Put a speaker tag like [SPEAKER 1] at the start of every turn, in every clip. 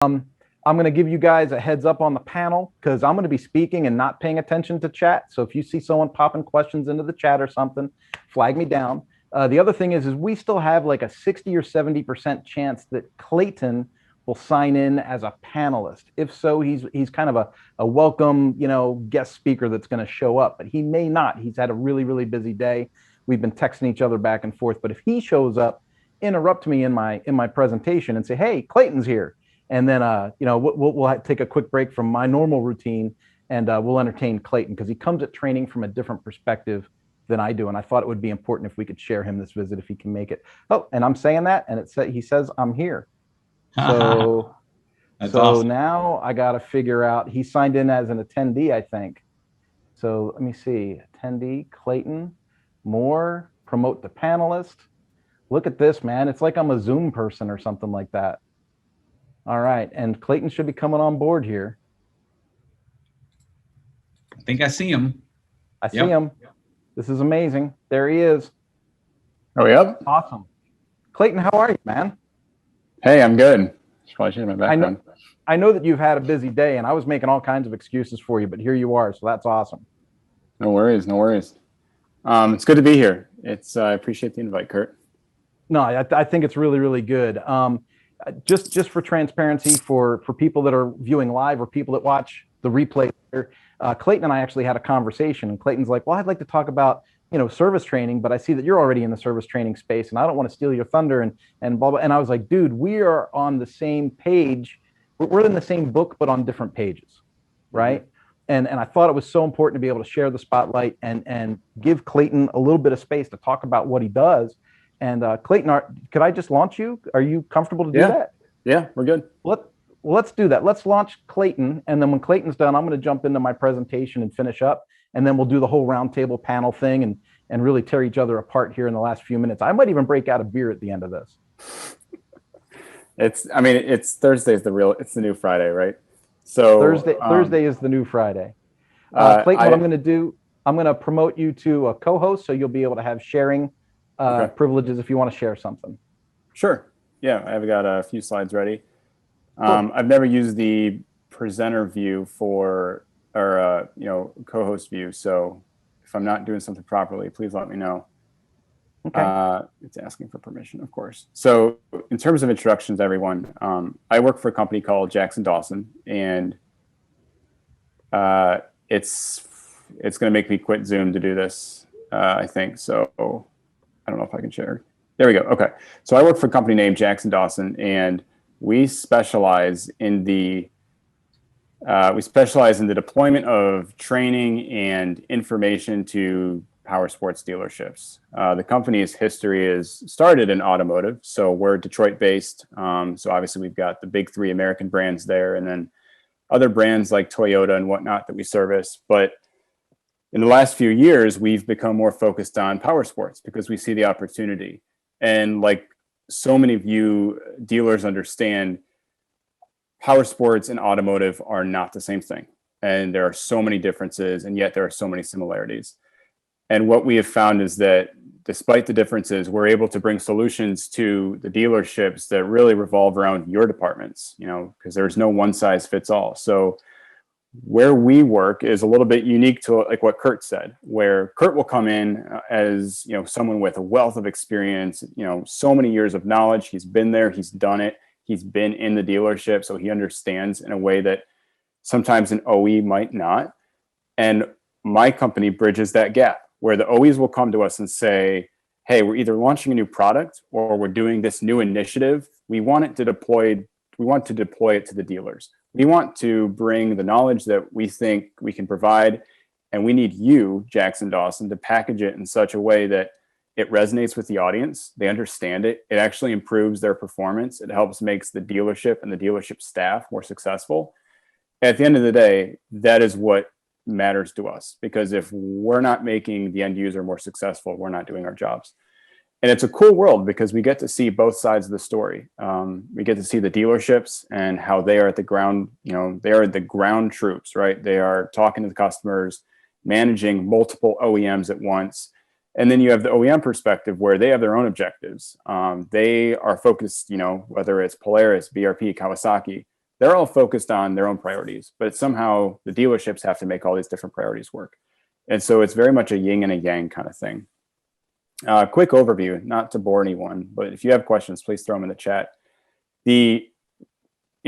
[SPEAKER 1] I'm going to give you guys a heads up on the panel because I'm going to be speaking and not paying attention to chat. So if you see someone popping questions into the chat or something, flag me down. The other thing is we still have like a 60 or 70% chance that Clayton will sign in as a panelist. If so, he's kind of a welcome, guest speaker that's going to show up, but he may not. He's had a really, really busy day. We've been texting each other back and forth, but if he shows up, interrupt me in my presentation and say, "Hey, Clayton's here." And then, we'll take a quick break from my normal routine, and we'll entertain Clayton because he comes at training from a different perspective than I do. And I thought it would be important if we could share him this visit if he can make it. Oh, and I'm saying that, and he says I'm here. So,
[SPEAKER 2] That's awesome.
[SPEAKER 1] now I got to figure out. He signed in as an attendee, I think. So let me see. Attendee Clayton, more, promote the panelist. Look at this, man. It's like I'm a Zoom person or something like that. All right, and Clayton should be coming on board here.
[SPEAKER 2] I think I see him.
[SPEAKER 1] I see him. This is amazing. There he is.
[SPEAKER 3] Oh, yep.
[SPEAKER 1] Awesome. Clayton, how are you, man?
[SPEAKER 3] Hey, I'm good. Just probably changing my background.
[SPEAKER 1] I know that you've had a busy day, and I was making all kinds of excuses for you, but here you are, so that's awesome.
[SPEAKER 3] No worries, no worries. It's good to be here. I appreciate the invite, Kurt.
[SPEAKER 1] No, I think it's really, really good. Just for transparency for people that are viewing live or people that watch the replay later, Clayton and I actually had a conversation, and Clayton's like, well, I'd like to talk about, service training, but I see that you're already in the service training space and I don't want to steal your thunder and blah, blah. And I was like, dude, we are on the same page. We're in the same book, but on different pages. Right. And I thought it was so important to be able to share the spotlight and give Clayton a little bit of space to talk about what he does. And Clayton, could I just launch you? Are you comfortable to do that?
[SPEAKER 3] Yeah, we're good.
[SPEAKER 1] Let's do that. Let's launch Clayton. And then when Clayton's done, I'm going to jump into my presentation and finish up. And then we'll do the whole roundtable panel thing and really tear each other apart here in the last few minutes. I might even break out a beer at the end of this.
[SPEAKER 3] It's Thursday is it's the new Friday, right? So
[SPEAKER 1] Thursday is the new Friday. Clayton, what I'm going to do, I'm going to promote you to a co-host, so you'll be able to have sharing privileges if you want to share something.
[SPEAKER 3] Sure. Yeah, I've got a few slides ready. I've never used the presenter view co-host view. So if I'm not doing something properly, please let me know. Okay. It's asking for permission, of course. So in terms of introductions, everyone, I work for a company called Jackson Dawson, and it's going to make me quit Zoom to do this, I think. So I don't know if I can share. There we go. Okay. So I work for a company named Jackson Dawson, and we specialize in the deployment of training and information to Powersports dealerships. The company's history is started in automotive. So we're Detroit based. So obviously we've got the big three American brands there, and then other brands like Toyota and whatnot that we service. But in the last few years, we've become more focused on Powersports because we see the opportunity. And like so many of you dealers understand, Powersports and automotive are not the same thing. And there are so many differences, and yet there are so many similarities. And what we have found is that despite the differences, we're able to bring solutions to the dealerships that really revolve around your departments, because there's no one size fits all. So where we work is a little bit unique to like what Kurt said, where Kurt will come in as, someone with a wealth of experience, so many years of knowledge. He's been there, he's done it. He's been in the dealership, so he understands in a way that sometimes an OE might not. And my company bridges that gap where the OEs will come to us and say, hey, we're either launching a new product or we're doing this new initiative. We want to deploy it to the dealers. We want to bring the knowledge that we think we can provide, and we need you, Jackson Dawson, to package it in such a way that it resonates with the audience. They understand it. It actually improves their performance. It helps makes the dealership and the dealership staff more successful. At the end of the day, that is what matters to us, because if we're not making the end user more successful, we're not doing our jobs. And it's a cool world because we get to see both sides of the story. We get to see the dealerships and how they are at the ground, they are the ground troops, right? They are talking to the customers, managing multiple OEMs at once. And then you have the OEM perspective where they have their own objectives. They are focused, whether it's Polaris, BRP, Kawasaki, they're all focused on their own priorities, but somehow the dealerships have to make all these different priorities work. And so it's very much a yin and a yang kind of thing. Quick overview, not to bore anyone, but if you have questions, please throw them in the chat.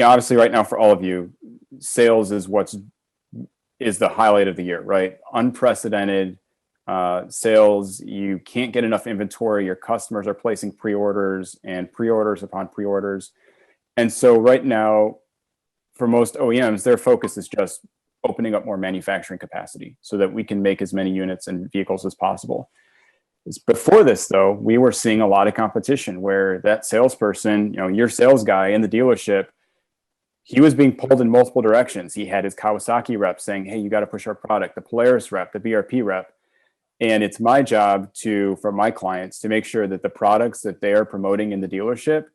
[SPEAKER 3] Obviously right now for all of you, sales is the highlight of the year, right? Unprecedented sales. You can't get enough inventory. Your customers are placing pre-orders and pre-orders upon pre-orders. And so right now, for most OEMs, their focus is just opening up more manufacturing capacity so that we can make as many units and vehicles as possible. Before this, though, we were seeing a lot of competition where that salesperson, your sales guy in the dealership, he was being pulled in multiple directions. He had his Kawasaki rep saying, hey, you got to push our product, the Polaris rep, the BRP rep. And it's my job for my clients to make sure that the products that they are promoting in the dealership,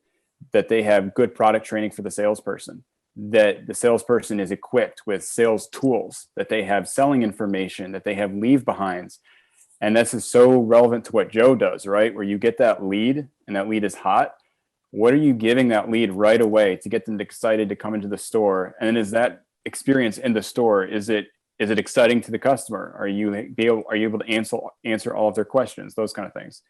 [SPEAKER 3] that they have good product training for the salesperson, that the salesperson is equipped with sales tools, that they have selling information, that they have leave behinds. And this is so relevant to what Joe does, right? Where you get that lead and that lead is hot. What are you giving that lead right away to get them excited to come into the store? And is that experience in the store, is it exciting to the customer? Are you able to answer all of their questions? Those kind of things.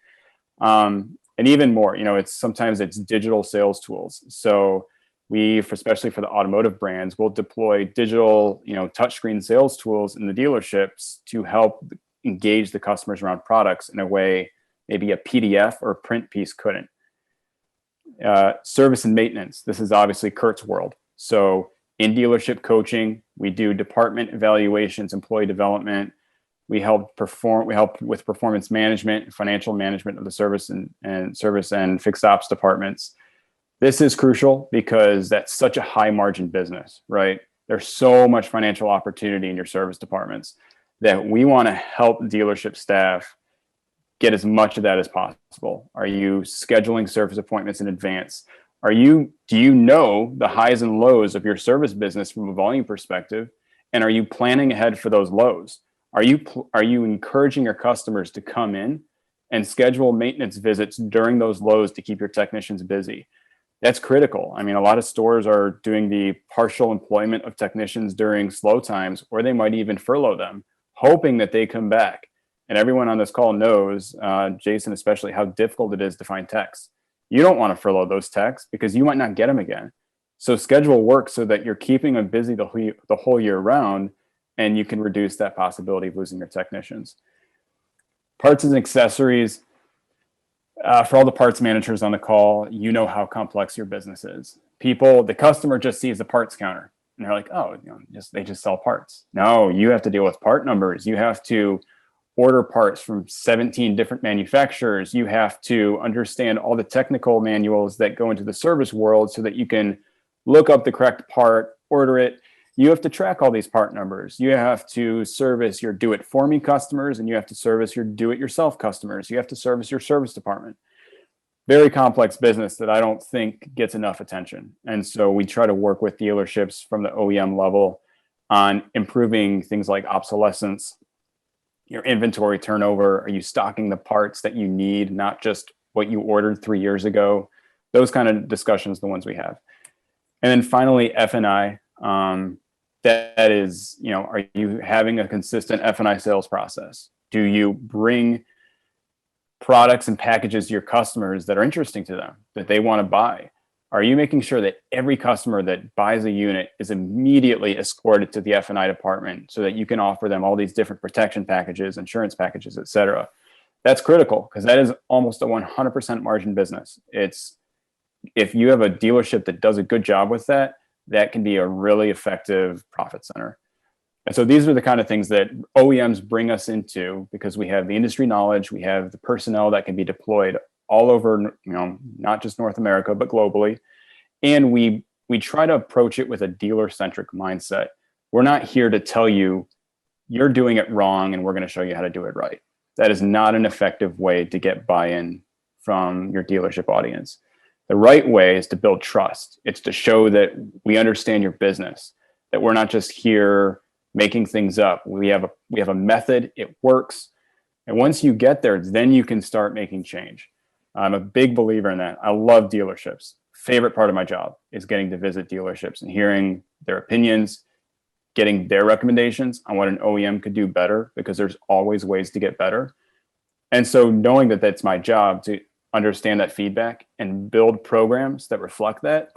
[SPEAKER 3] And even more, sometimes it's digital sales tools. So especially for the automotive brands, we'll deploy digital, touchscreen sales tools in the dealerships to help engage the customers around products in a way maybe a PDF or a print piece couldn't. Service and maintenance. This is obviously Kurt's world. So in dealership coaching, we do department evaluations, employee development. We help with performance management, financial management of the service and fixed ops departments. This is crucial because that's such a high margin business, right? There's so much financial opportunity in your service departments that we want to help dealership staff get as much of that as possible. Are you scheduling service appointments in advance? Do you know the highs and lows of your service business from a volume perspective? And are you planning ahead for those lows? Are you encouraging your customers to come in and schedule maintenance visits during those lows to keep your technicians busy? That's critical. I mean, a lot of stores are doing the partial employment of technicians during slow times, or they might even furlough them, hoping that they come back. And everyone on this call knows, Jason especially, how difficult it is to find techs. You don't want to furlough those techs because you might not get them again. So schedule work so that you're keeping them busy the whole year round, and you can reduce that possibility of losing your technicians. Parts and accessories. For all the parts managers on the call, you know how complex your business is. The customer just sees the parts counter and they're like, oh, they just sell parts. No, you have to deal with part numbers. You have to order parts from 17 different manufacturers. You have to understand all the technical manuals that go into the service world so that you can look up the correct part, order it. You have to track all these part numbers. You have to service your do-it-for-me customers, and you have to service your do-it-yourself customers. You have to service your service department. Very complex business that I don't think gets enough attention. And so we try to work with dealerships from the OEM level on improving things like obsolescence, your inventory turnover. Are you stocking the parts that you need, not just what you ordered 3 years ago? Those kind of discussions, the ones we have. And then finally, F&I. That is, are you having a consistent F&I sales process? Do you bring products and packages to your customers that are interesting to them, that they want to buy? Are you making sure that every customer that buys a unit is immediately escorted to the F&I department so that you can offer them all these different protection packages, insurance packages, et cetera? That's critical because that is almost a 100% margin business. If you have a dealership that does a good job with that, that can be a really effective profit center. And so these are the kind of things that OEMs bring us into because we have the industry knowledge, we have the personnel that can be deployed all over, not just North America, but globally. And we try to approach it with a dealer-centric mindset. We're not here to tell you you're doing it wrong and we're going to show you how to do it right. That is not an effective way to get buy-in from your dealership audience. The right way is to build trust. It's to show that we understand your business, that we're not just here making things up. We have a method, it works. And once you get there, then you can start making change. I'm a big believer in that. I love dealerships. favorite part of my job is getting to visit dealerships and hearing their opinions, getting their recommendations on what an OEM could do better, because there's always ways to get better. And so knowing that that's my job to understand that feedback and build programs that reflect that,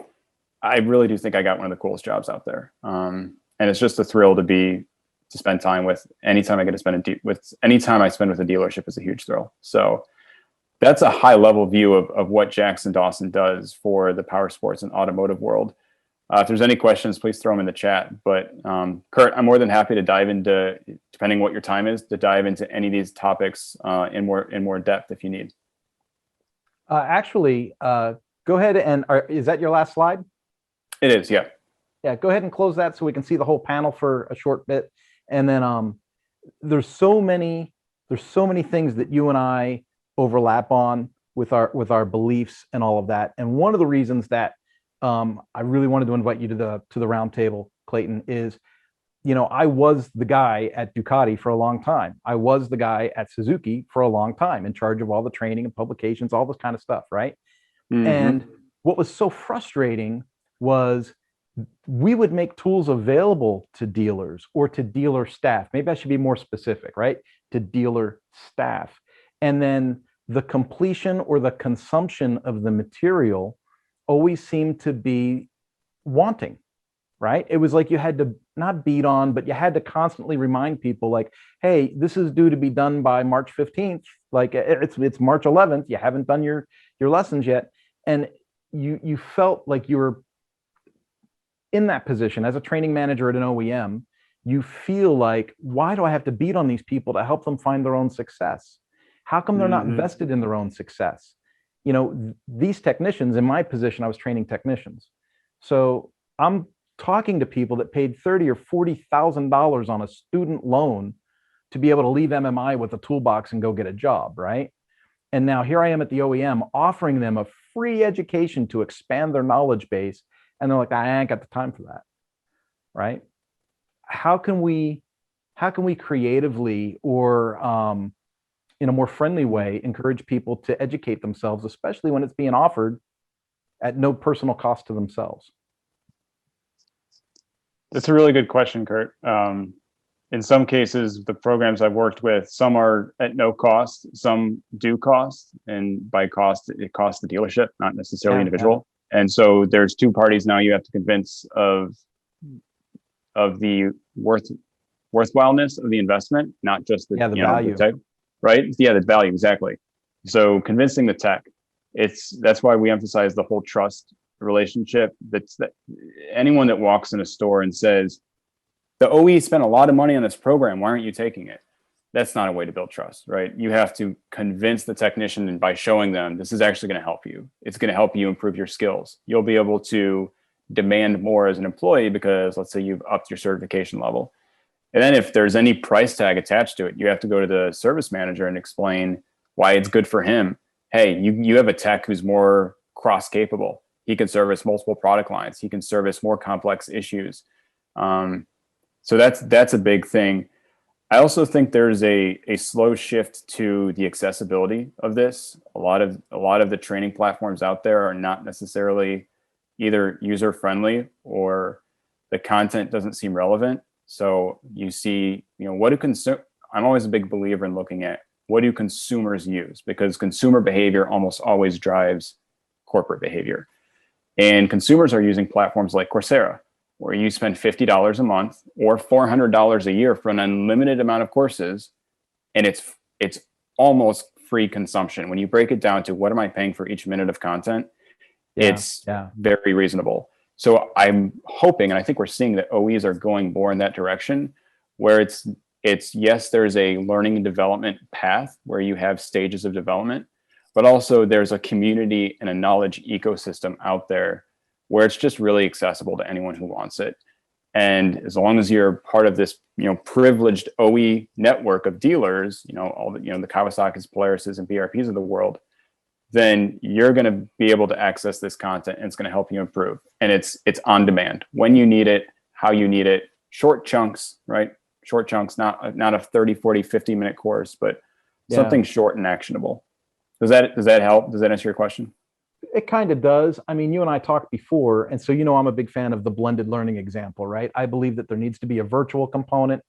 [SPEAKER 3] I really do think I got one of the coolest jobs out there. And it's just a thrill to spend time with. Anytime I get to spend anytime I spend with a dealership is a huge thrill. So that's a high level view of what Jackson Dawson does for the power sports and automotive world. If there's any questions, please throw them in the chat. But Kurt, I'm more than happy to dive into, depending what your time is, to dive into any of these topics in more depth if you need.
[SPEAKER 1] Actually, go ahead and is that your last slide?
[SPEAKER 3] It is, yeah.
[SPEAKER 1] Yeah, go ahead and close that so we can see the whole panel for a short bit. And then there's so many things that you and I overlap on with our beliefs and all of that. And one of the reasons that I really wanted to invite you to the roundtable, Clayton, is, I was the guy at Ducati for a long time. I was the guy at Suzuki for a long time, in charge of all the training and publications, all this kind of stuff, right? Mm-hmm. And what was so frustrating was we would make tools available to dealers or to dealer staff. Maybe I should be more specific, right? To dealer staff. And then the completion or the consumption of the material always seemed to be wanting, right? It was like you had to not beat on, but you had to constantly remind people like, hey, this is due to be done by March 15th. Like it's March 11th. You haven't done your lessons yet. And you felt like you were in that position as a training manager at an OEM. You feel like, why do I have to beat on these people to help them find their own success? How come they're not vested in their own success? These technicians, in my position, I was training technicians. So I'm talking to people that paid $30,000 or $40,000 on a student loan to be able to leave MMI with a toolbox and go get a job, right? And now here I am at the OEM offering them a free education to expand their knowledge base. And they're like, I ain't got the time for that, right? How can we creatively or in a more friendly way encourage people to educate themselves, especially when it's being offered at no personal cost to themselves?
[SPEAKER 3] That's a really good question, Kurt. In some cases, the programs I've worked with, some are at no cost, some do cost, and by cost, it costs the dealership, not necessarily individual. Yeah. And so there's two parties now you have to convince of the worthwhileness of the investment, not just the value, the tech, right? Yeah, the value, exactly. So convincing the tech, that's why we emphasize the whole trust relationship. That anyone that walks in a store and says, the OE spent a lot of money on this program, why aren't you taking it? That's not a way to build trust, right? You have to convince the technician, and by showing them this is actually going to help you. It's going to help you improve your skills. You'll be able to demand more as an employee because let's say you've upped your certification level. And then if there's any price tag attached to it, you have to go to the service manager and explain why it's good for him. Hey, you have a tech who's more cross capable. He can service multiple product lines. He can service more complex issues. So that's a big thing. I also think there's a slow shift to the accessibility of this. A lot of the training platforms out there are not necessarily either user friendly or the content doesn't seem relevant. So you see, I'm always a big believer in looking at what do consumers use, because consumer behavior almost always drives corporate behavior. And consumers are using platforms like Coursera, where you spend $50 a month or $400 a year for an unlimited amount of courses, and it's almost free consumption. When you break it down to what am I paying for each minute of content, it's very reasonable. So I'm hoping, and I think we're seeing that OEs are going more in that direction, where it's yes, there's a learning and development path where you have stages of development, but also there's a community and a knowledge ecosystem out there where it's just really accessible to anyone who wants it. And as long as you're part of this, privileged OE network of dealers, all the, the Kawasaki's, Polaris's, and BRPs of the world, then you're going to be able to access this content and it's going to help you improve. And it's on demand when you need it, how you need it, short chunks, right? Short chunks, not a 30, 40, 50-minute course, but something short and actionable. Does that help? Does that answer your question?
[SPEAKER 1] It kind of does. I mean, you and I talked before, and so I'm a big fan of the blended learning example, right? I believe that there needs to be a virtual component,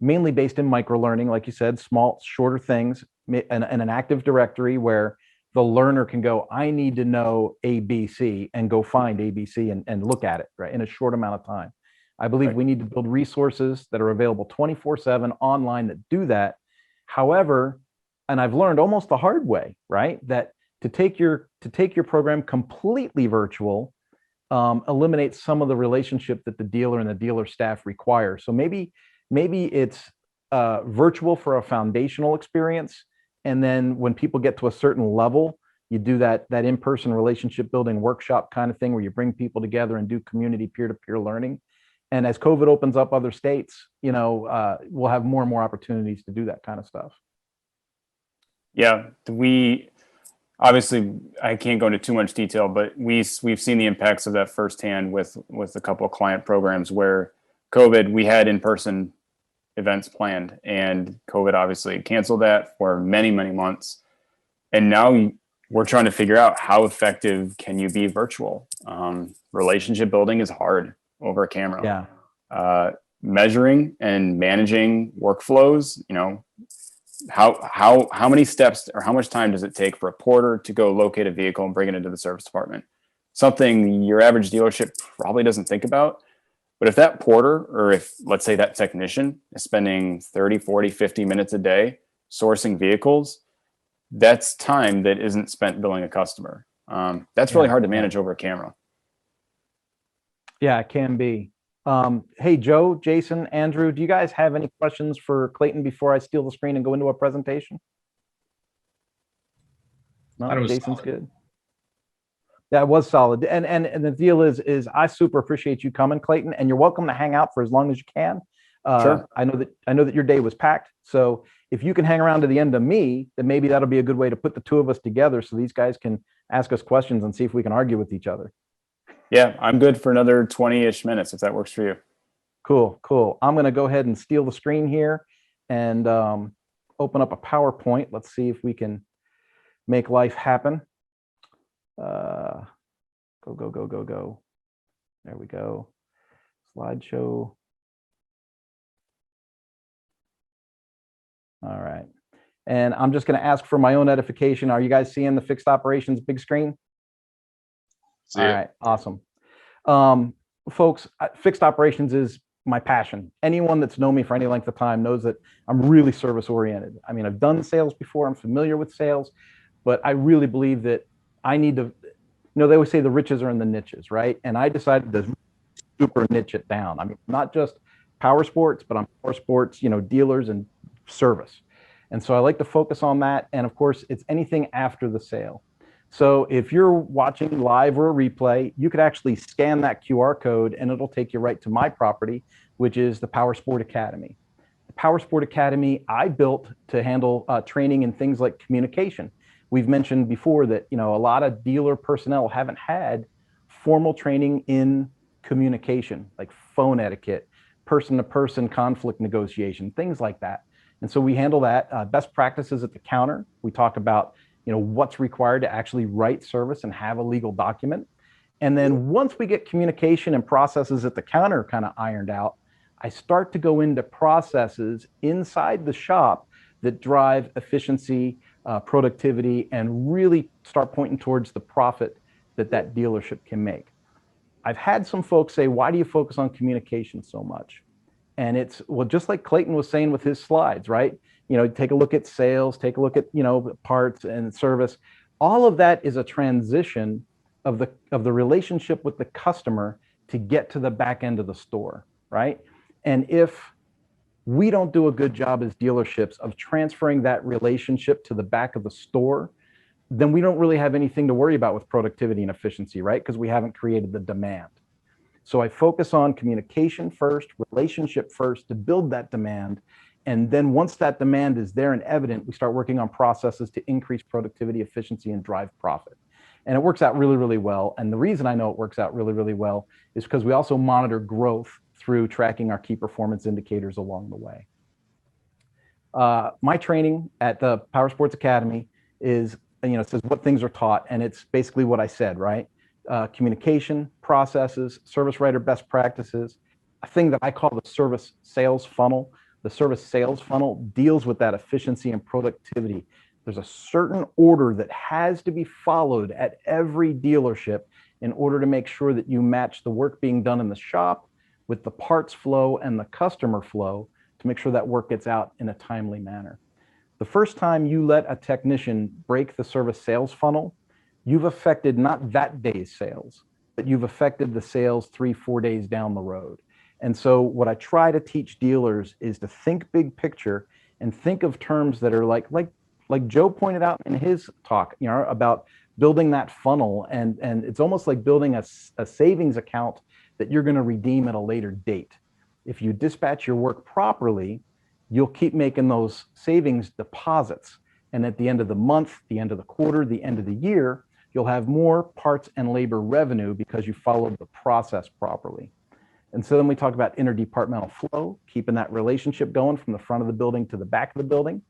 [SPEAKER 1] mainly based in micro learning, like you said, small, shorter things, and an Active Directory where the learner can go, I need to know ABC, and go find ABC and look at it, right, in a short amount of time. I believe we need to build resources that are available 24/7 online that do that. However, and I've learned almost the hard way, right, that to take your program completely virtual eliminates some of the relationship that the dealer and the dealer staff require. So maybe it's virtual for a foundational experience, and then when people get to a certain level, you do that in-person relationship building workshop kind of thing where you bring people together and do community peer-to-peer learning. And as COVID opens up other states, we'll have more and more opportunities to do that kind of stuff.
[SPEAKER 3] Yeah, obviously, I can't go into too much detail, but we've seen the impacts of that firsthand with a couple of client programs where COVID, we had in-person events planned, and COVID obviously canceled that for many, many months. And now we're trying to figure out how effective can you be virtual. Relationship building is hard over a camera.
[SPEAKER 1] Yeah.
[SPEAKER 3] Measuring and managing workflows, how many steps or how much time does it take for a porter to go locate a vehicle and bring it into the service department? Something your average dealership probably doesn't think about. But if that porter, or if, let's say, that technician is spending 30, 40, 50 minutes a day sourcing vehicles, that's time that isn't spent billing a customer. That's really hard to manage over a camera.
[SPEAKER 1] Yeah, it can be. Hey, Joe, Jason, Andrew, do you guys have any questions for Clayton before I steal the screen and go into a presentation? No, Jason's solid. Good. That was solid. And the deal is I super appreciate you coming, Clayton, and you're welcome to hang out for as long as you can.
[SPEAKER 3] Sure.
[SPEAKER 1] I know that your day was packed. So if you can hang around to the end of me, then maybe that'll be a good way to put the two of us together so these guys can ask us questions and see if we can argue with each other.
[SPEAKER 3] Yeah, I'm good for another 20-ish minutes if that works for you.
[SPEAKER 1] Cool. I'm going to go ahead and steal the screen here and open up a PowerPoint. Let's see if we can make life happen. Go. There we go. Slideshow. All right. And I'm just going to ask for my own edification. Are you guys seeing the fixed operations big screen? All right, awesome. Folks, fixed operations is my passion. Anyone that's known me for any length of time knows that I'm really service oriented. I mean, I've done sales before, I'm familiar with sales, but I really believe that I need to, they always say the riches are in the niches, right? And I decided to super niche it down. I mean, not just power sports, but I'm power sports, dealers and service. And so I like to focus on that. And of course, it's anything after the sale. So if you're watching live or a replay, you could actually scan that QR code and it'll take you right to my property, which is the Powersport Academy. The Powersport Academy I built to handle training in things like communication. We've mentioned before that, a lot of dealer personnel haven't had formal training in communication, like phone etiquette, person-to-person conflict negotiation, things like that. And so we handle that. Best practices at the counter. We talk about what's required to actually write service and have a legal document. And then once we get communication and processes at the counter kind of ironed out, I start to go into processes inside the shop that drive efficiency, productivity, and really start pointing towards the profit that dealership can make. I've had some folks say, why do you focus on communication so much? And it's, well, just like Clayton was saying with his slides, right? Take a look at sales, take a look at, parts and service. All of that is a transition of the relationship with the customer to get to the back end of the store, right? And if we don't do a good job as dealerships of transferring that relationship to the back of the store, then we don't really have anything to worry about with productivity and efficiency, right? Because we haven't created the demand. So I focus on communication first, relationship first to build that demand. And then once that demand is there and evident, we start working on processes to increase productivity, efficiency, and drive profit. And it works out really, really well. And the reason I know it works out really, really well is because we also monitor growth through tracking our key performance indicators along the way. My training at the Powersports Academy is it says what things are taught, and it's basically what I said, right? Communication, processes, service writer best practices, a thing that I call the service sales funnel. The service sales funnel deals with that efficiency and productivity. There's a certain order that has to be followed at every dealership in order to make sure that you match the work being done in the shop with the parts flow and the customer flow to make sure that work gets out in a timely manner. The first time you let a technician break the service sales funnel, you've affected not that day's sales, but you've affected the sales 3-4 days down the road. And so what I try to teach dealers is to think big picture and think of terms that are like Joe pointed out in his talk, about building that funnel. And it's almost like building a savings account that you're going to redeem at a later date. If you dispatch your work properly, you'll keep making those savings deposits. And at the end of the month, the end of the quarter, the end of the year, you'll have more parts and labor revenue because you followed the process properly. And so then we talk about interdepartmental flow, keeping that relationship going from the front of the building to the back of the building,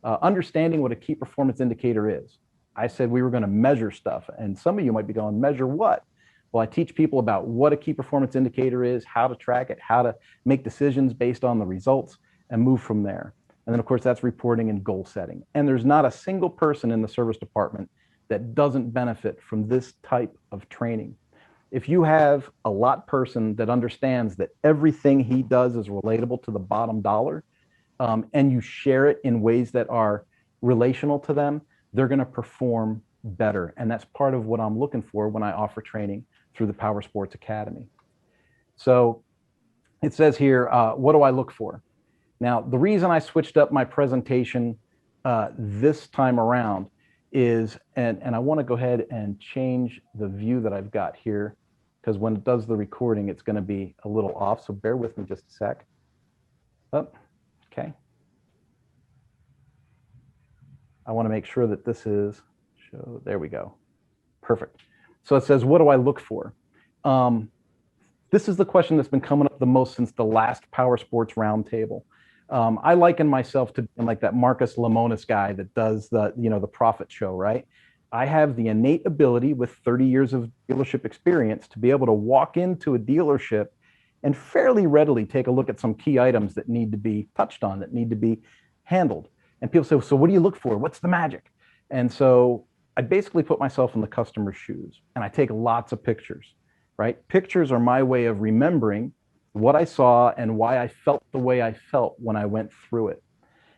[SPEAKER 1] understanding what a key performance indicator is. I said we were going to measure stuff, and some of you might be going, measure what? Well, I teach people about what a key performance indicator is, how to track it, how to make decisions based on the results, and move from there. And then, of course, that's reporting and goal setting. And there's not a single person in the service department that doesn't benefit from this type of training. If you have a lot person that understands that everything he does is relatable to the bottom dollar, and you share it in ways that are relational to them, they're going to perform better. And that's part of what I'm looking for when I offer training through the Powersports Academy. So it says here, what do I look for? Now, the reason I switched up my presentation this time around is, and I want to go ahead and change the view that I've got here, because when it does the recording, it's going to be a little off. So bear with me just a sec. Oh, okay. I want to make sure that this is show. There we go. Perfect. So it says, what do I look for? This is the question that's been coming up the most since the last Powersports Roundtable. I liken myself to being like that Marcus Lemonis guy that does the profit show, right? I have the innate ability with 30 years of dealership experience to be able to walk into a dealership and fairly readily take a look at some key items that need to be touched on, that need to be handled. And people say, so what do you look for? What's the magic? And so I basically put myself in the customer's shoes and I take lots of pictures, right? Pictures are my way of remembering what I saw and why I felt the way I felt when I went through it.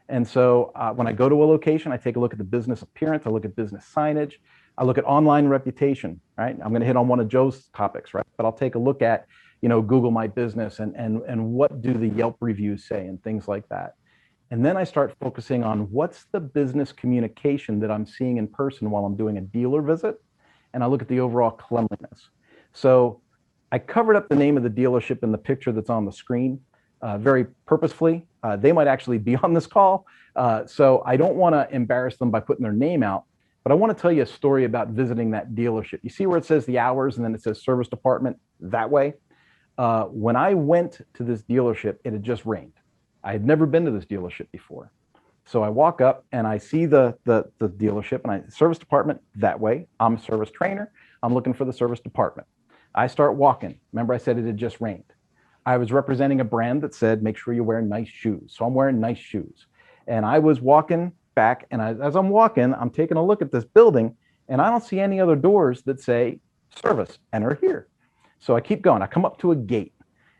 [SPEAKER 1] And so when I go to a location, I take a look at the business appearance, I look at business signage, I look at online reputation, right? I'm going to hit on one of Joe's topics, right? But I'll take a look at, Google My Business and what do the Yelp reviews say and things like that. And then I start focusing on what's the business communication that I'm seeing in person while I'm doing a dealer visit. And I look at the overall cleanliness. So I covered up the name of the dealership in the picture that's on the screen very purposefully. They might actually be on this call. So I don't want to embarrass them by putting their name out, but I want to tell you a story about visiting that dealership. You see where it says the hours and then it says service department that way? When I went to this dealership, it had just rained. I had never been to this dealership before. So I walk up and I see the dealership and service department that way. I'm a service trainer. I'm looking for the service department. I start walking. Remember I said it had just rained. I was representing a brand that said, make sure you wear nice shoes. So I'm wearing nice shoes. And I was walking back and as I'm walking, I'm taking a look at this building and I don't see any other doors that say service, enter here. So I keep going. I come up to a gate.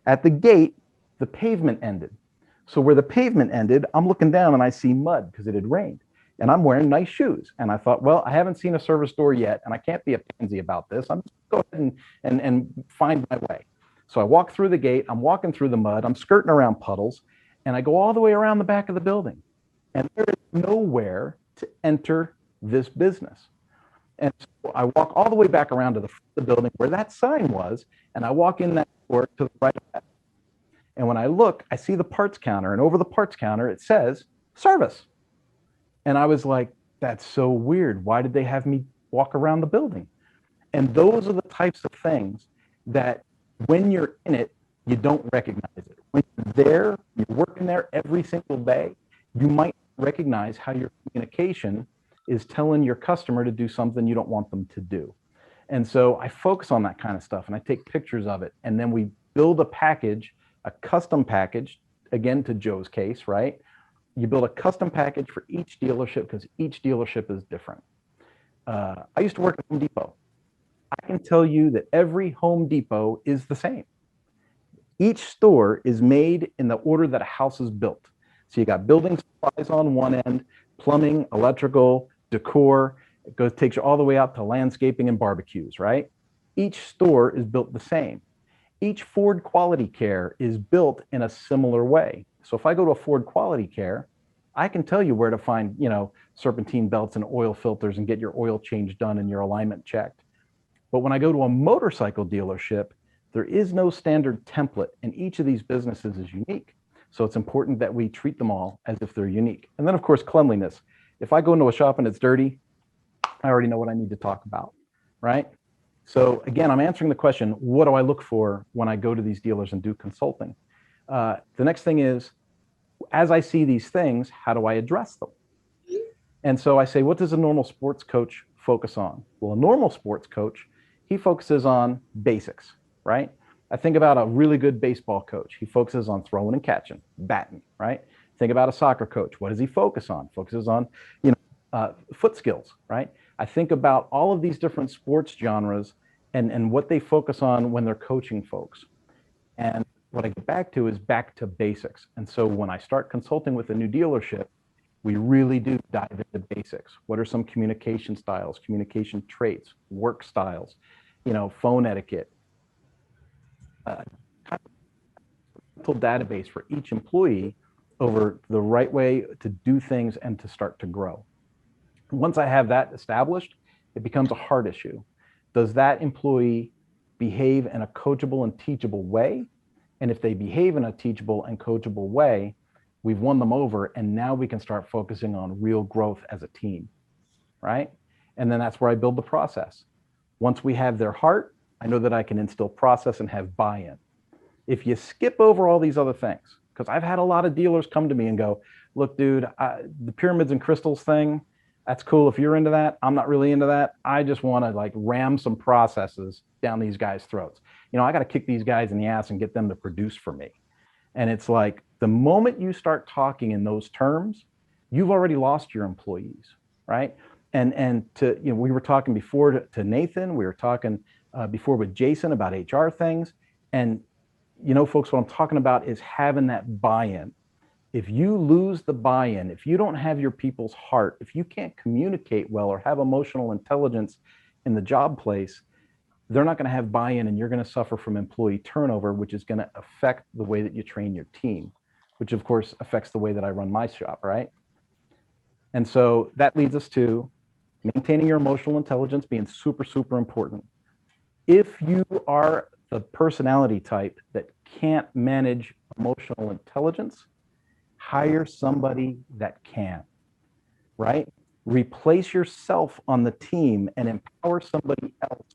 [SPEAKER 1] At the gate, the pavement ended. So where the pavement ended, I'm looking down and I see mud because it had rained and I'm wearing nice shoes. And I thought, well, I haven't seen a service door yet and I can't be a pansy about this. I'm just going to go ahead and find my way. So I walk through the gate, I'm walking through the mud, I'm skirting around puddles, and I go all the way around the back of the building. And there is nowhere to enter this business. And so I walk all the way back around to the front of the building where that sign was, and I walk in that door to the right of that. And when I look, I see the parts counter, and over the parts counter, it says service. And I was like, that's so weird. Why did they have me walk around the building? And those are the types of things that when you're in it, you don't recognize it. When you're there, you're working there every single day, you might recognize how your communication is telling your customer to do something you don't want them to do. And so I focus on that kind of stuff and I take pictures of it. And then we build a package, a custom package, again, to Joe's case, right? You build a custom package for each dealership because each dealership is different. I used to work at Home Depot. I can tell you that every Home Depot is the same. Each store is made in the order that a house is built. So you got building supplies on one end, plumbing, electrical, decor. It takes you all the way out to landscaping and barbecues, right? Each store is built the same. Each Ford Quality Care is built in a similar way. So if I go to a Ford Quality Care, I can tell you where to find, serpentine belts and oil filters and get your oil change done and your alignment checked. But when I go to a motorcycle dealership, there is no standard template, and each of these businesses is unique. So it's important that we treat them all as if they're unique. And then, of course, cleanliness. If I go into a shop and it's dirty, I already know what I need to talk about, right? So again, I'm answering the question, what do I look for when I go to these dealers and do consulting? The next thing is, as I see these things, how do I address them? And so I say, what does a normal sports coach focus on? Well, a normal sports coach, he focuses on basics, right? I think about a really good baseball coach. He focuses on throwing and catching, batting, right? Think about a soccer coach. What does he focus on? Focuses on, foot skills, right? I think about all of these different sports genres and what they focus on when they're coaching folks. And what I get back to is back to basics. And so when I start consulting with a new dealership, we really do dive into basics. What are some communication styles, communication traits, work styles, phone etiquette, database for each employee over the right way to do things and to start to grow. Once I have that established, it becomes a hard issue. Does that employee behave in a coachable and teachable way? And if they behave in a teachable and coachable way, we've won them over, and now we can start focusing on real growth as a team, right? And then that's where I build the process. Once we have their heart, I know that I can instill process and have buy-in. If you skip over all these other things, because I've had a lot of dealers come to me and go, look, dude, the pyramids and crystals thing, that's cool if you're into that. I'm not really into that. I just want to ram some processes down these guys' throats. I got to kick these guys in the ass and get them to produce for me. And it's like, the moment you start talking in those terms, you've already lost your employees, right? And we were talking before to Nathan, we were talking before with Jason about HR things. And, folks, what I'm talking about is having that buy-in. If you lose the buy-in, if you don't have your people's heart, if you can't communicate well or have emotional intelligence in the job place, they're not going to have buy-in, and you're going to suffer from employee turnover, which is going to affect the way that you train your team, which of course affects the way that I run my shop, right? And so that leads us to maintaining your emotional intelligence being super, super important. If you are the personality type that can't manage emotional intelligence, hire somebody that can, right? Replace yourself on the team and empower somebody else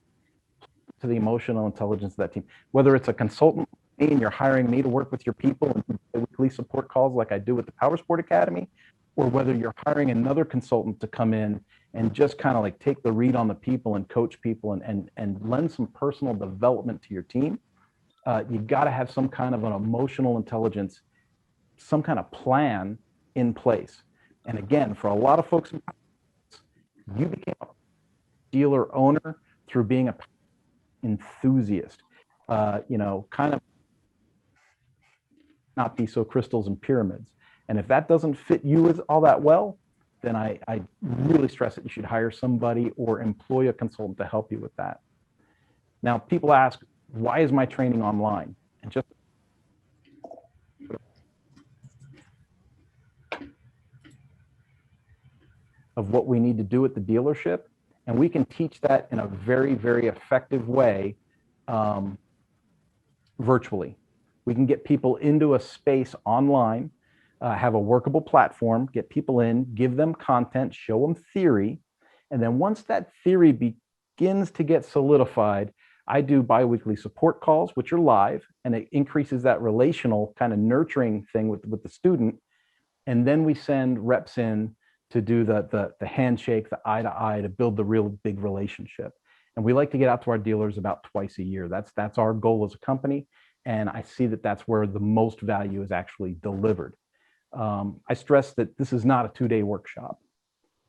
[SPEAKER 1] to the emotional intelligence of that team. Whether it's a consultant and you're hiring me to work with your people and do weekly support calls like I do with the Powersport Academy, or whether you're hiring another consultant to come in and just kind of take the read on the people and coach people and lend some personal development to your team, you got to have some kind of an emotional intelligence, some kind of plan in place. And again, for a lot of folks, you became a dealer owner through being a enthusiast, kind of not be so crystals and pyramids. And if that doesn't fit you as all that well, then I really stress that you should hire somebody or employ a consultant to help you with that. Now, people ask, why is my training online? And just of what we need to do at the dealership. And we can teach that in a very, very effective way virtually. We can get people into a space online, have a workable platform, get people in, give them content, show them theory. And then once that theory begins to get solidified, I do biweekly support calls, which are live, and it increases that relational kind of nurturing thing with the student. And then we send reps in to do the handshake, the eye to eye, to build the real big relationship. And we like to get out to our dealers about twice a year. That's our goal as a company. And I see that that's where the most value is actually delivered. I stress that this is not a 2-day workshop.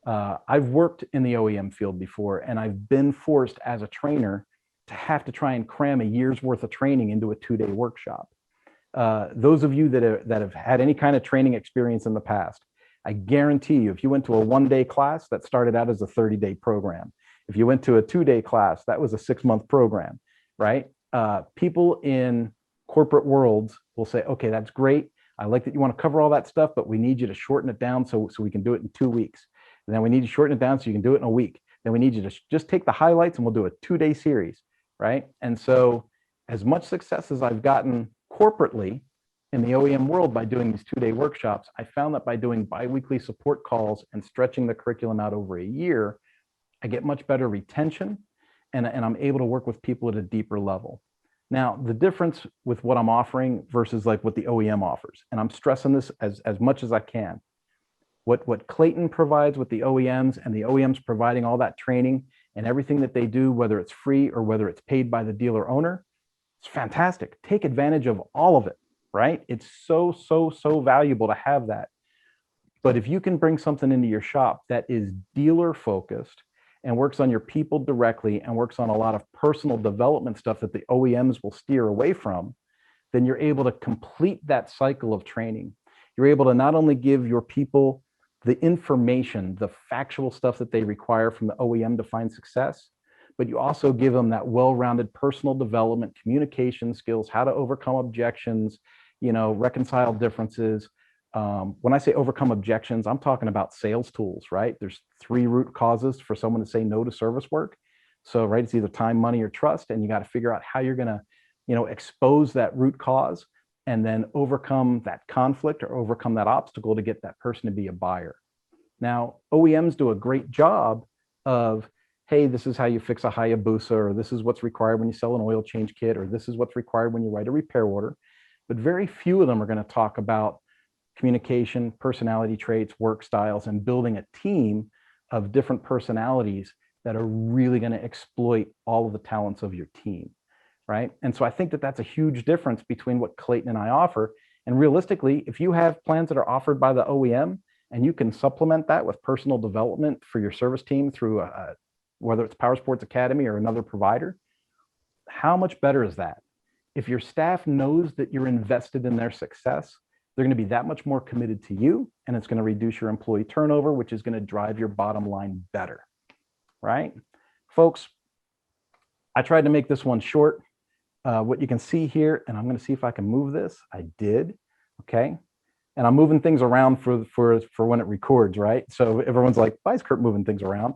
[SPEAKER 1] I've worked in the OEM field before, and I've been forced as a trainer to have to try and cram a year's worth of training into a 2-day workshop. Those of you that have had any kind of training experience in the past, I guarantee you, if you went to a 1-day class, that started out as a 30-day program. If you went to a 2-day class, that was a 6-month program, right? People in corporate worlds will say, okay, that's great. I like that you want to cover all that stuff, but we need you to shorten it down so we can do it in 2 weeks. And then we need you to shorten it down so you can do it in a week. Then we need you to just take the highlights and we'll do a 2-day series, right? And so as much success as I've gotten corporately in the OEM world by doing these 2-day workshops, I found that by doing biweekly support calls and stretching the curriculum out over a year, I get much better retention and I'm able to work with people at a deeper level. Now, the difference with what I'm offering versus like what the OEM offers, and I'm stressing this as much as I can, what Clayton provides with the OEMs, and the OEMs providing all that training and everything that they do, whether it's free or whether it's paid by the dealer owner, it's fantastic. Take advantage of all of it, right? It's so valuable to have that. But if you can bring something into your shop that is dealer focused and works on your people directly and works on a lot of personal development stuff that the OEMs will steer away from, then you're able to complete that cycle of training. You're able to not only give your people the information, the factual stuff that they require from the OEM to find success, but you also give them that well-rounded personal development, communication skills, how to overcome objections, reconcile differences. When I say overcome objections, I'm talking about sales tools, right? There's 3 root causes for someone to say no to service work. So, right, it's either time, money, or trust, and you got to figure out how you're going to, expose that root cause and then overcome that conflict or overcome that obstacle to get that person to be a buyer. Now, OEMs do a great job of, hey, this is how you fix a Hayabusa, or this is what's required when you sell an oil change kit, or this is what's required when you write a repair order. But very few of them are going to talk about communication, personality traits, work styles, and building a team of different personalities that are really going to exploit all of the talents of your team, right? And so I think that that's a huge difference between what Clayton and I offer. And realistically, if you have plans that are offered by the OEM and you can supplement that with personal development for your service team through whether it's Powersports Academy or another provider, how much better is that? If your staff knows that you're invested in their success, they're going to be that much more committed to you, and it's going to reduce your employee turnover, which is going to drive your bottom line better, right? Folks, I tried to make this one short. What you can see here, and I'm going to see if I can move this. I did, okay? And I'm moving things around for when it records, right? So everyone's like, why is Kurt moving things around?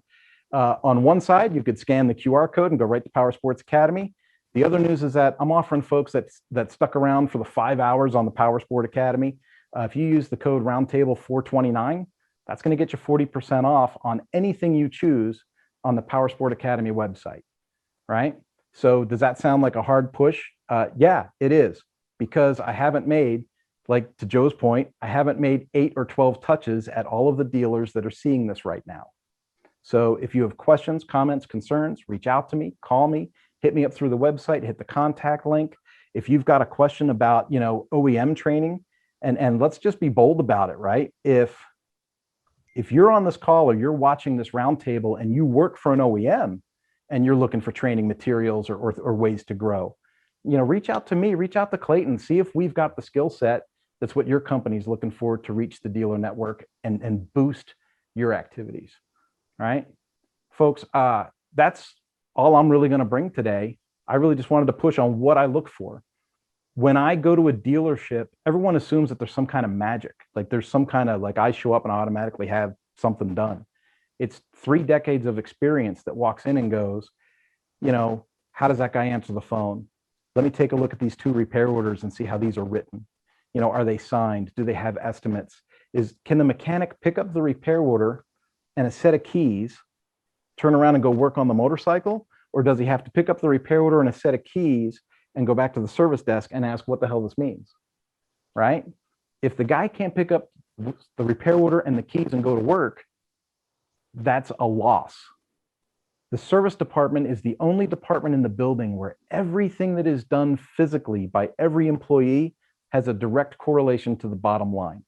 [SPEAKER 1] On one side, you could scan the QR code and go right to Powersports Academy. The other news is that I'm offering folks that stuck around for the 5 hours on the Powersport Academy. If you use the code Roundtable 429, that's going to get you 40% off on anything you choose on the Powersport Academy website, right? So does that sound like a hard push? Yeah, it is, because I haven't made, like to Joe's point, I haven't made 8 or 12 touches at all of the dealers that are seeing this right now. So if you have questions, comments, concerns, reach out to me, call me, hit me up through the website, hit the contact link. If you've got a question about, OEM training, and let's just be bold about it, right? If you're on this call or you're watching this roundtable and you work for an OEM and you're looking for training materials or ways to grow, reach out to me, reach out to Clayton, see if we've got the skill set that's what your company's looking for to reach the dealer network and boost your activities, right? Folks, that's all I'm really going to bring today. I really just wanted to push on what I look for. When I go to a dealership, everyone assumes that there's some kind of magic. Like there's some kind of, like I show up and I automatically have something done. It's 3 decades of experience that walks in and goes, how does that guy answer the phone? Let me take a look at these 2 repair orders and see how these are written. Are they signed? Do they have estimates? Can the mechanic pick up the repair order and a set of keys, turn around and go work on the motorcycle? Or does he have to pick up the repair order and a set of keys and go back to the service desk and ask what the hell this means, right? If the guy can't pick up the repair order and the keys and go to work, that's a loss. The service department is the only department in the building where everything that is done physically by every employee has a direct correlation to the bottom line,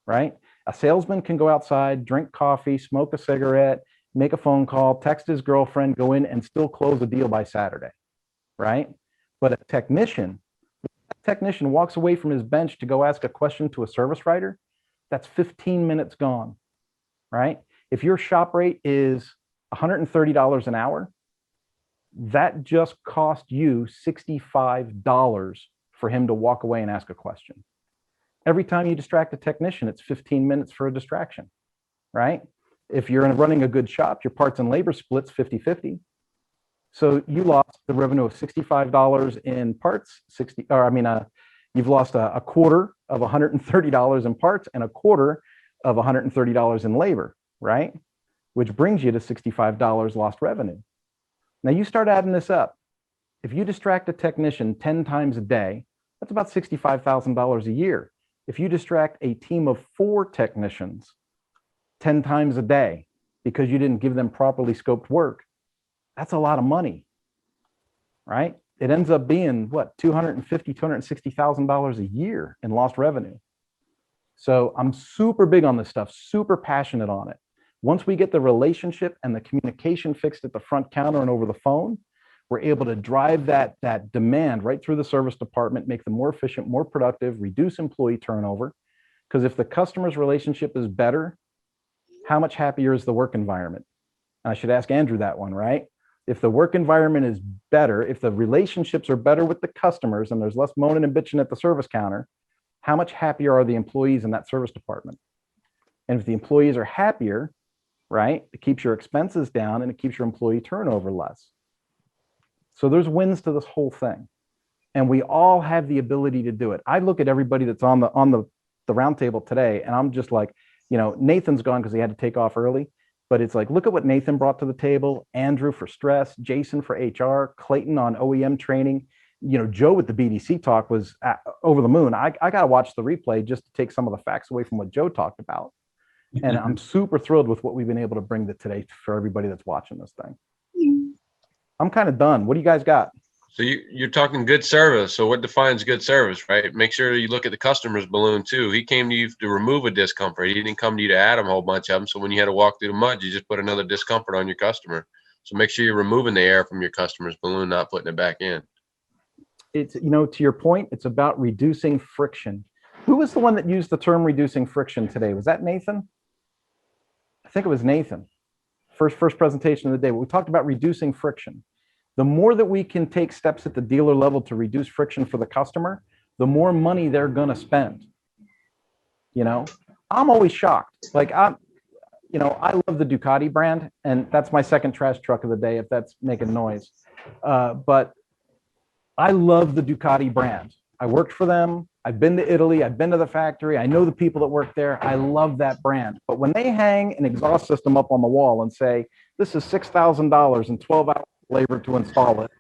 [SPEAKER 1] right? A salesman can go outside, drink coffee, smoke a cigarette, make a phone call, text his girlfriend, go in and still close a deal by Saturday, right? But a technician walks away from his bench to go ask a question to a service writer, that's 15 minutes gone, right? If your shop rate is $130 an hour, that just cost you $65 for him to walk away and ask a question. Every time you distract a technician, it's 15 minutes for a distraction, right? If you're running a good shop, your parts and labor splits 50-50. So you lost the revenue of $65 in parts, you've lost a quarter of $130 in parts and a quarter of $130 in labor, right? Which brings you to $65 lost revenue. Now you start adding this up. If you distract a technician 10 times a day, that's about $65,000 a year. If you distract a team of 4 technicians 10 times a day because you didn't give them properly scoped work, that's a lot of money, right? It ends up being what, $250,000, $260,000 a year in lost revenue. So I'm super big on this stuff, super passionate on it. Once we get the relationship and the communication fixed at the front counter and over the phone, we're able to drive that demand right through the service department, make them more efficient, more productive, reduce employee turnover. Because if the customer's relationship is better, how much happier is the work environment? And I should ask Andrew that one, right? If the work environment is better, if the relationships are better with the customers and there's less moaning and bitching at the service counter, how much happier are the employees in that service department? And if the employees are happier, right, it keeps your expenses down and it keeps your employee turnover less. So there's wins to this whole thing. And we all have the ability to do it. I look at everybody that's on the roundtable today, and I'm just like, Nathan's gone because he had to take off early. But it's like, look at what Nathan brought to the table, Andrew for stress, Jason for HR, Clayton on OEM training. Joe with the BDC talk was over the moon. I got to watch the replay just to take some of the facts away from what Joe talked about. And I'm super thrilled with what we've been able to bring to today for everybody that's watching this thing. I'm kind of done. What do you guys got?
[SPEAKER 4] So you're talking good service. So what defines good service, right? Make sure you look at the customer's balloon too. He came to you to remove a discomfort. He didn't come to you to add a whole bunch of them. So when you had to walk through the mud, you just put another discomfort on your customer. So make sure you're removing the air from your customer's balloon, not putting it back in.
[SPEAKER 1] It's, to your point, it's about reducing friction. Who was the one that used the term reducing friction today? Was that Nathan? I think it was Nathan. First presentation of the day. We talked about reducing friction. The more that we can take steps at the dealer level to reduce friction for the customer, the more money they're going to spend. I'm always shocked. Like I love the Ducati brand, and that's my second trash truck of the day, if that's making noise. But I love the Ducati brand. I worked for them. I've been to Italy. I've been to the factory. I know the people that work there. I love that brand. But when they hang an exhaust system up on the wall and say, this is $6,000 and 12 hours labor to install it,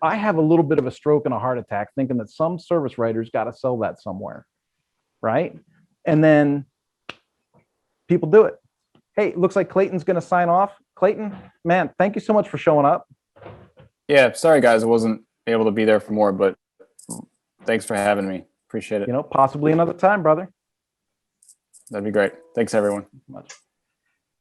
[SPEAKER 1] I have a little bit of a stroke and a heart attack thinking that some service writers got to sell that somewhere, right? And then people do it. Hey, it looks like Clayton's going to sign off. Clayton, man, thank you so much for showing up.
[SPEAKER 3] Yeah, sorry guys, I wasn't able to be there for more, but thanks for having me. Appreciate it.
[SPEAKER 1] Possibly another time, brother.
[SPEAKER 3] That'd be great. Thanks, everyone.
[SPEAKER 1] Much.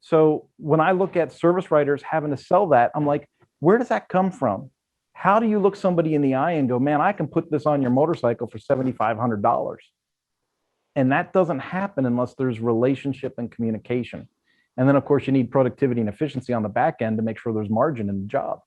[SPEAKER 1] So when I look at service writers having to sell that, I'm like, where does that come from? How do you look somebody in the eye and go, man, I can put this on your motorcycle for $7,500? And that doesn't happen unless there's relationship and communication. And then, of course, you need productivity and efficiency on the back end to make sure there's margin in the job.